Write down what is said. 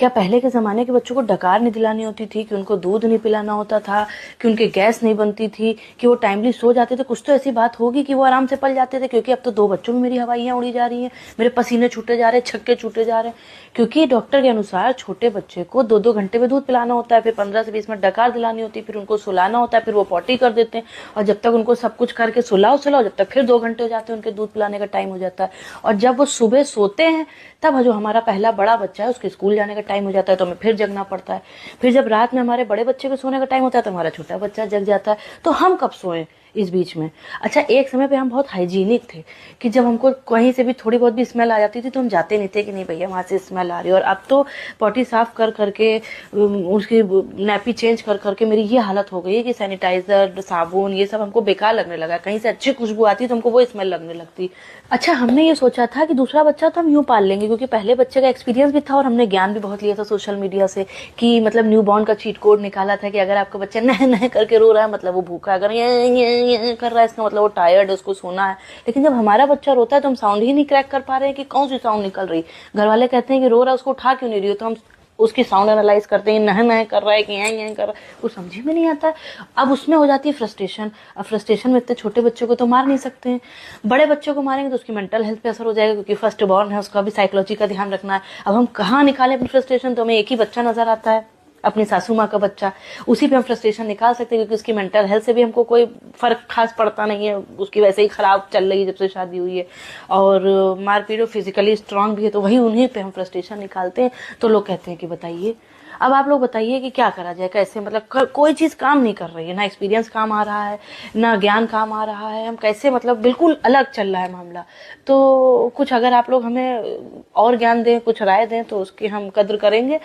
क्या पहले के ज़माने के बच्चों को डकार नहीं दिलानी होती थी, कि उनको दूध नहीं पिलाना होता था, कि उनके गैस नहीं बनती थी, कि वो टाइमली सो जाते थे? कुछ तो ऐसी बात होगी कि वो आराम से पल जाते थे। क्योंकि अब तो 2 बच्चों में मेरी हवाइयाँ उड़ी जा रही हैं, मेरे पसीने छूटे जा रहे हैं, छक्के छूटे जा रहे हैं। क्योंकि डॉक्टर के अनुसार छोटे बच्चे को 2-2 घंटे में दूध पिलाना होता है, फिर 15 से 20 मिनट डकार दिलानी होती है, फिर उनको सुलाना होता है, फिर वो पॉटी कर देते हैं। और जब तक उनको सब कुछ करके सुलाओ, जब तक फिर 2 घंटे हो जाते हैं, उनके दूध पिलाने का टाइम हो जाता है। और जब वो सुबह सोते हैं, तब जो हमारा पहला बड़ा बच्चा है उसके स्कूल जाने का टाइम हो जाता है, तो हमें फिर जगना पड़ता है। फिर जब रात में हमारे बड़े बच्चे के सोने का टाइम होता है, तो हमारा छोटा बच्चा जग जाता है। तो हम कब सोएं इस बीच में? अच्छा, एक समय पे हम बहुत हाइजीनिक थे, कि जब हमको कहीं से भी थोड़ी बहुत भी स्मेल आ जाती थी तो हम जाते नहीं थे कि नहीं भैया वहाँ से स्मेल आ रही है। और अब तो पॉटी साफ कर करके उसकी नैपी चेंज कर करके मेरी ये हालत हो गई है कि सैनिटाइजर, साबुन, ये सब हमको बेकार लगने लगा। कहीं से अच्छी खुशबू आती तो हमको वो स्मेल लगने लगती। अच्छा, हमने ये सोचा था कि दूसरा बच्चा तो हम यूँ पाल लेंगे, क्योंकि पहले बच्चे का एक्सपीरियंस भी था और हमने ज्ञान भी बहुत लिया था सोशल मीडिया से, कि मतलब न्यू बॉर्न का चीट कोड निकाला था कि अगर आपका बच्चा नह नह करके रो रहा है मतलब वो भूखा है, अगर ये कर रहा है इसका मतलब वो टायर्ड है, उसको सोना है। लेकिन जब हमारा बच्चा रोता है तो हम साउंड ही नहीं क्रैक कर पा रहे हैं कि कौन सी साउंड निकल रही। घर वाले कहते हैं कि रो रहा है, उसको उठा क्यों नहीं रही हो? तो हम उसकी साउंड एनालाइज करते हैं, नह नह कर रहा है कि ये कर रहा है, कुछ समझ में नहीं आता है। अब उसमें हो जाती है फ्रस्ट्रेशन। अब फ्रस्ट्रेशन में इतने छोटे बच्चों को तो मार नहीं सकते हैं, बड़े बच्चों को मारेंगे तो उसकी मेंटल हेल्थ पे असर हो जाएगा, क्योंकि फर्स्ट बॉर्न है, उसका भी साइकोलॉजी का ध्यान रखना है। अब हम कहाँ निकालें अपनी फ्रस्ट्रेशन? तो हमें एक ही बच्चा नजर आता है, अपनी सासू माँ का बच्चा। उसी पे हम फ्रस्ट्रेशन निकाल सकते हैं, क्योंकि उसकी मेंटल हेल्थ से भी हमको कोई फर्क खास पड़ता नहीं है, उसकी वैसे ही खराब चल रही है जब से शादी हुई है। और मारपीट फिजिकली स्ट्रांग भी है, तो वही उन्हीं पे हम फ्रस्ट्रेशन निकालते हैं। तो लोग कहते हैं कि बताइए, अब आप लोग बताइए कि क्या करा जाए, कैसे मतलब कोई चीज़ काम नहीं कर रही है, ना एक्सपीरियंस काम आ रहा है, ना ज्ञान काम आ रहा है, हम कैसे मतलब बिल्कुल अलग चल रहा है मामला। तो कुछ अगर आप लोग हमें और ज्ञान दें, कुछ राय दें, तो उसकी हम कद्र करेंगे।